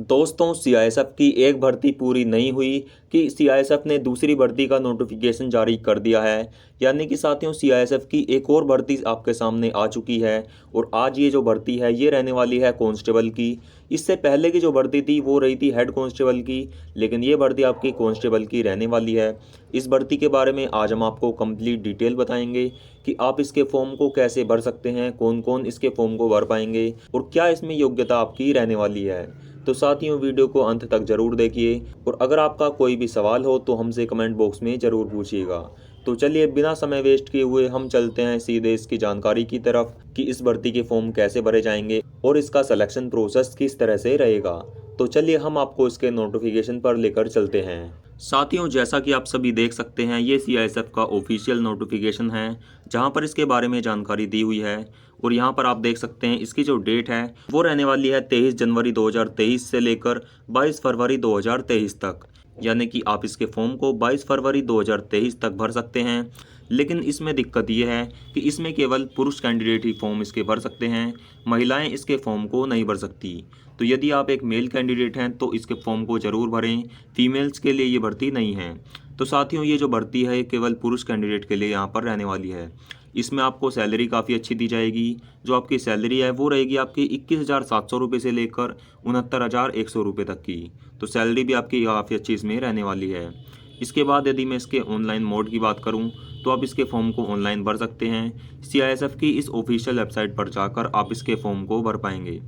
दोस्तों, सीआईएसएफ की एक भर्ती पूरी नहीं हुई कि सीआईएसएफ ने दूसरी भर्ती का नोटिफिकेशन जारी कर दिया है। यानी कि साथियों, सीआईएसएफ की एक और भर्ती आपके सामने आ चुकी है और आज ये जो भर्ती है ये रहने वाली है कांस्टेबल की। इससे पहले की जो भर्ती थी वो रही थी हेड कांस्टेबल की, लेकिन ये भर्ती आपकी कांस्टेबल की रहने वाली है। इस भर्ती के बारे में आज हम आपको कंप्लीट डिटेल बताएंगे कि आप इसके फॉर्म को कैसे भर सकते हैं, कौन कौन इसके फॉर्म को भर पाएंगे और क्या इसमें योग्यता आपकी रहने वाली है। तो साथियों, वीडियो को अंत तक जरूर देखिए और अगर आपका कोई भी सवाल हो तो हमसे कमेंट बॉक्स में ज़रूर पूछिएगा। तो चलिए बिना समय वेस्ट किए हुए हम चलते हैं सीधे इसकी जानकारी की तरफ कि इस भर्ती के फॉर्म कैसे भरे जाएंगे और इसका सिलेक्शन प्रोसेस किस तरह से रहेगा। तो चलिए हम आपको इसके नोटिफिकेशन पर लेकर चलते हैं। साथियों, जैसा कि आप सभी देख सकते हैं, ये सीआईएसएफ का ऑफिशियल नोटिफिकेशन है जहां पर इसके बारे में जानकारी दी हुई है। और यहां पर आप देख सकते हैं इसकी जो डेट है वो रहने वाली है 23 जनवरी 2023 से लेकर 22 फरवरी 2023 तक। यानी कि आप इसके फॉर्म को 22 फरवरी 2023 तक भर सकते हैं। लेकिन इसमें दिक्कत यह है कि इसमें केवल पुरुष कैंडिडेट ही फॉर्म इसके भर सकते हैं, महिलाएं इसके फॉर्म को नहीं भर सकती। तो यदि आप एक मेल कैंडिडेट हैं तो इसके फॉर्म को ज़रूर भरें, फीमेल्स के लिए ये भर्ती नहीं है। तो साथियों, ये जो भर्ती है केवल पुरुष कैंडिडेट के लिए यहाँ पर रहने वाली है। इसमें आपको सैलरी काफ़ी अच्छी दी जाएगी। जो आपकी सैलरी है वो रहेगी आपकी 21,700 रुपये से लेकर 69,100 रुपये तक की। तो सैलरी भी आपकी काफ़ी अच्छी इसमें रहने वाली है। इसके बाद यदि मैं इसके ऑनलाइन मोड की बात करूं तो आप इसके फॉर्म को ऑनलाइन भर सकते हैं। सीआईएसएफ की इस ऑफिशियल वेबसाइट पर जाकर आप इसके फॉर्म को भर पाएंगे।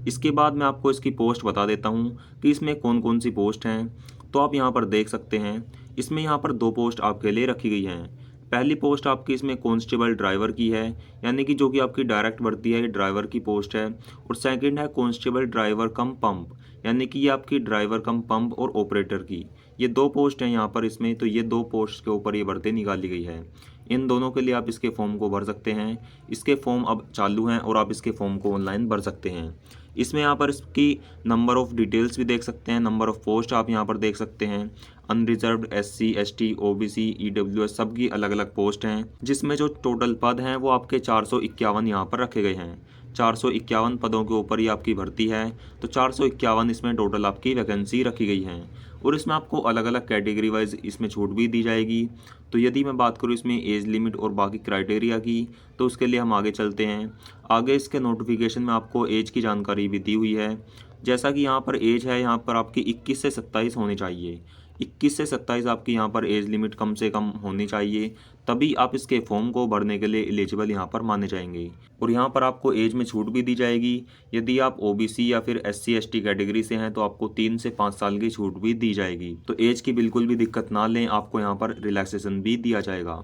इसके बाद मैं आपको इसकी पोस्ट बता देता हूं कि इसमें कौन कौन सी पोस्ट हैं। तो आप यहां पर देख सकते हैं, इसमें यहां पर 2 पोस्ट आपके लिए रखी गई हैं। पहली पोस्ट आपकी इसमें कांस्टेबल ड्राइवर की है, यानी कि जो कि आपकी डायरेक्ट भर्ती है, ये ड्राइवर की पोस्ट है। और सेकंड है कांस्टेबल ड्राइवर कम पंप, यानी कि ये आपकी ड्राइवर कम पंप और ऑपरेटर की। ये 2 पोस्ट हैं यहाँ पर इसमें। तो ये 2 पोस्ट के ऊपर ये भर्ती निकाली गई है। इन दोनों के लिए आप इसके फॉर्म को भर सकते हैं। इसके फॉर्म अब चालू हैं और आप इसके फॉर्म को ऑनलाइन भर सकते हैं। इसमें यहाँ पर इसकी नंबर ऑफ़ डिटेल्स भी देख सकते हैं, नंबर ऑफ़ पोस्ट आप यहाँ पर देख सकते हैं। Unreserved, SC, ST, OBC, EWS सबकी अलग अलग पोस्ट हैं, जिसमें जो टोटल पद हैं वो आपके 451 यहाँ पर रखे गए हैं। 451 पदों के ऊपर ही आपकी भर्ती है। तो 451 इसमें टोटल आपकी वैकेंसी रखी गई हैं और इसमें आपको अलग अलग कैटेगरी वाइज इसमें छूट भी दी जाएगी। तो यदि मैं बात करूँ इसमें एज लिमिट और बाकी क्राइटेरिया की, तो उसके लिए हम आगे चलते हैं। आगे इसके नोटिफिकेशन में आपको एज की जानकारी भी दी हुई है। जैसा कि यहाँ पर एज है, यहाँ पर आपकी 21 से 27 होनी चाहिए। 21 से 27 आपकी यहाँ पर एज लिमिट कम से कम होनी चाहिए, तभी आप इसके फॉर्म को भरने के लिए एलिजिबल यहाँ पर माने जाएंगे। और यहाँ पर आपको एज में छूट भी दी जाएगी। यदि आप ओबीसी या फिर एससी एसटी कैटेगरी से हैं तो आपको 3 से 5 साल की छूट भी दी जाएगी। तो एज की बिल्कुल भी दिक्कत ना लें, आपको यहाँ पर रिलैक्सेशन भी दिया जाएगा।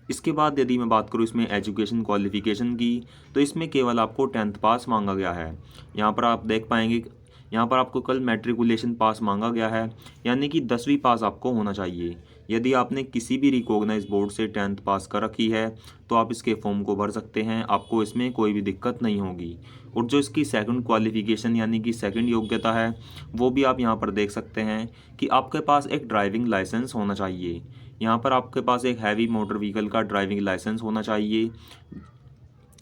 इसके बाद यदि मैं बात करूँ इसमें एजुकेशन क्वालिफिकेशन की, तो इसमें केवल आपको 10th पास मांगा गया है। यहाँ पर आप देख पाएंगे, यहाँ पर आपको कल मैट्रिकुलेशन पास मांगा गया है, यानी कि 10वीं पास आपको होना चाहिए। यदि आपने किसी भी रिकॉग्नाइज बोर्ड से 10th पास कर रखी है तो आप इसके फॉर्म को भर सकते हैं, आपको इसमें कोई भी दिक्कत नहीं होगी। और जो इसकी सेकंड क्वालिफिकेशन यानी कि सेकंड योग्यता है, वो भी आप यहाँ पर देख सकते हैं कि आपके पास एक ड्राइविंग लाइसेंस होना चाहिए। यहाँ पर आपके पास एक हैवी मोटर व्हीकल का ड्राइविंग लाइसेंस होना चाहिए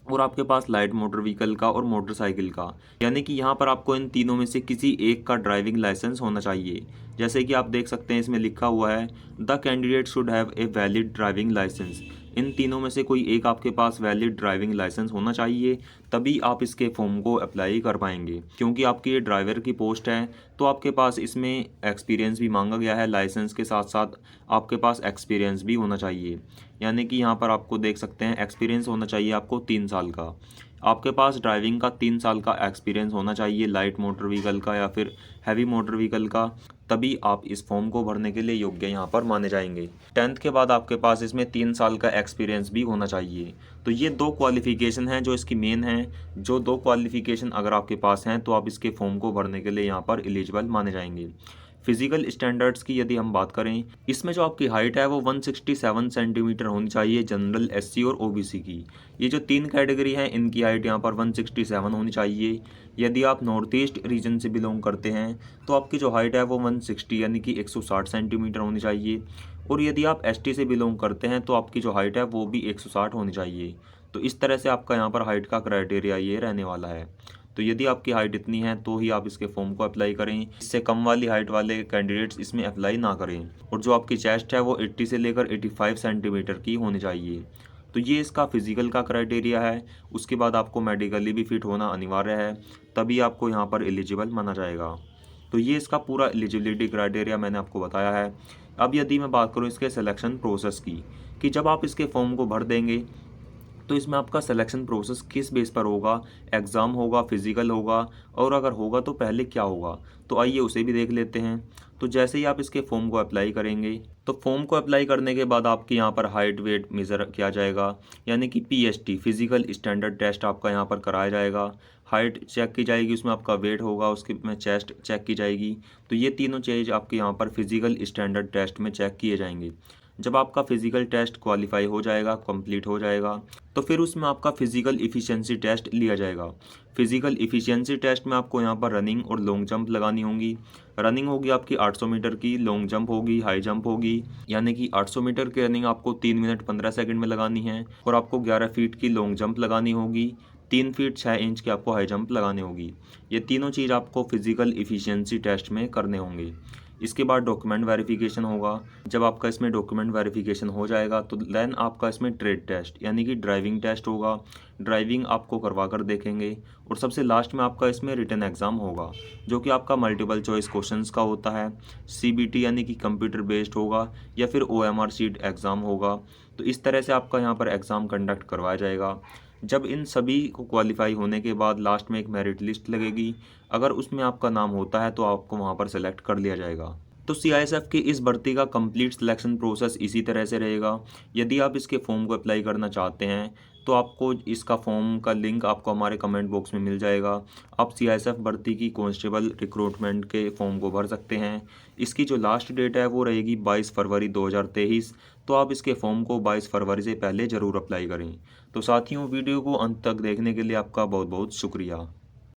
और आपके पास लाइट मोटर व्हीकल का और मोटरसाइकिल का, यानी कि यहाँ पर आपको इन तीनों में से किसी एक का ड्राइविंग लाइसेंस होना चाहिए। जैसे कि आप देख सकते हैं इसमें लिखा हुआ है the candidate should have a valid driving licence. इन तीनों में से कोई एक आपके पास वैलिड ड्राइविंग लाइसेंस होना चाहिए, तभी आप इसके फॉर्म को अप्लाई कर पाएंगे। क्योंकि आपकी ये ड्राइवर की पोस्ट है तो आपके पास इसमें एक्सपीरियंस भी मांगा गया है, लाइसेंस के साथ साथ आपके पास एक्सपीरियंस भी होना चाहिए। यानी कि यहाँ पर आपको देख सकते हैं एक्सपीरियंस होना चाहिए आपको 3 साल का। आपके पास ड्राइविंग का 3 साल का एक्सपीरियंस होना चाहिए, लाइट मोटर व्हीकल का या फिर हैवी मोटर व्हीकल का, तभी आप इस फॉर्म को भरने के लिए योग्य यहाँ पर माने जाएंगे। 10th के बाद आपके पास इसमें 3 साल का एक्सपीरियंस भी होना चाहिए। तो ये 2 क्वालिफिकेशन हैं जो इसकी मेन हैं। जो 2 क्वालिफिकेशन अगर आपके पास हैं तो आप इसके फॉर्म को भरने के लिए यहाँ पर एलिजिबल माने जाएंगे। फिजिकल स्टैंडर्ड्स की यदि हम बात करें, इसमें जो आपकी हाइट है वो 167 सेंटीमीटर होनी चाहिए जनरल, एससी और ओबीसी की। ये जो 3 कैटेगरी हैं इनकी हाइट यहाँ पर 167 होनी चाहिए। यदि आप नॉर्थ ईस्ट रीजन से बिलोंग करते हैं तो आपकी जो हाइट है वो 160 यानी कि 160 सेंटीमीटर होनी चाहिए। और यदि आप एसटी से बिलोंग करते हैं तो आपकी जो हाइट है वो भी 160 होनी चाहिए। तो इस तरह से आपका यहाँ पर हाइट का क्राइटेरिया ये रहने वाला है। तो यदि आपकी हाइट इतनी है तो ही आप इसके फॉर्म को अप्लाई करें, इससे कम वाली हाइट वाले कैंडिडेट्स इसमें अप्लाई ना करें। और जो आपकी चेस्ट है वो 80 से लेकर 85 सेंटीमीटर की होनी चाहिए। तो ये इसका फिजिकल का क्राइटेरिया है। उसके बाद आपको मेडिकली भी फिट होना अनिवार्य है, तभी आपको यहाँ पर एलिजिबल माना जाएगा। तो ये इसका पूरा एलिजिबिलिटी क्राइटेरिया मैंने आपको बताया है। अब यदि मैं बात करूँ इसके सिलेक्शन प्रोसेस की, कि जब आप इसके फॉर्म को भर देंगे तो इसमें आपका सिलेक्शन प्रोसेस किस बेस पर होगा, एग्ज़ाम होगा, फिजिकल होगा, और अगर होगा तो पहले क्या होगा। तो आइए उसे भी देख लेते हैं। तो जैसे ही आप इसके फॉर्म को अप्लाई करेंगे तो फॉर्म को अप्लाई करने के बाद आपकी यहाँ पर हाइट वेट मेज़र किया जाएगा, यानी कि PST फिजिकल स्टैंडर्ड टेस्ट आपका यहाँ पर कराया जाएगा। हाइट चेक की जाएगी, उसमें आपका वेट होगा, उसके में चेस्ट चेक की जाएगी। तो ये तीनों चीज़ आपके यहाँ पर फिजिकल स्टैंडर्ड टेस्ट में चेक किए जाएंगे। जब आपका फिजिकल टेस्ट क्वालिफाई हो जाएगा, कंप्लीट हो जाएगा, तो फिर उसमें आपका फिजिकल इफ़िशिएंसी टेस्ट लिया जाएगा। फिजिकल इफ़िशिएंसी टेस्ट में आपको यहाँ पर रनिंग और लॉन्ग जंप लगानी होंगी। रनिंग होगी आपकी 800 मीटर की, लॉन्ग जंप होगी, हाई जंप होगी, यानी कि 800 मीटर की रनिंग आपको 3 मिनट 15 सेकंड में लगानी है, और आपको 11 फीट की लॉन्ग जंप लगानी होगी, 3 फीट 6 इंच की आपको हाई जंप लगानी होगी। ये तीनों चीज़ आपको फिजिकल इफ़िशिएंसी टेस्ट में करने होंगे। इसके बाद डॉक्यूमेंट वेरिफिकेशन होगा। जब आपका इसमें डॉक्यूमेंट वेरिफिकेशन हो जाएगा तो देन आपका इसमें ट्रेड टेस्ट यानी कि ड्राइविंग टेस्ट होगा। ड्राइविंग आपको करवा कर देखेंगे, और सबसे लास्ट में आपका इसमें रिटन एग्ज़ाम होगा, जो कि आपका मल्टीपल चॉइस क्वेश्चंस का होता है। CBT यानी कि कंप्यूटर बेस्ड होगा, या फिर OMR शीट एग्ज़ाम होगा। तो इस तरह से आपका यहाँ पर एग्ज़ाम कंडक्ट करवाया जाएगा। जब इन सभी को क्वालिफाई होने के बाद लास्ट में एक मेरिट लिस्ट लगेगी। अगर उसमें आपका नाम होता है तो आपको वहाँ पर सेलेक्ट कर लिया जाएगा। तो CISF की इस भर्ती का कंप्लीट सिलेक्शन प्रोसेस इसी तरह से रहेगा। यदि आप इसके फॉर्म को अप्लाई करना चाहते हैं तो आपको इसका फॉर्म का लिंक आपको हमारे कमेंट बॉक्स में मिल जाएगा। आप CISF भर्ती की कांस्टेबल रिक्रूटमेंट के फॉर्म को भर सकते हैं। इसकी जो लास्ट डेट है वो रहेगी 22 फरवरी 2023। तो आप इसके फॉर्म को 22 फरवरी से पहले ज़रूर अप्लाई करें। तो साथियों, वीडियो को अंत तक देखने के लिए आपका बहुत बहुत शुक्रिया।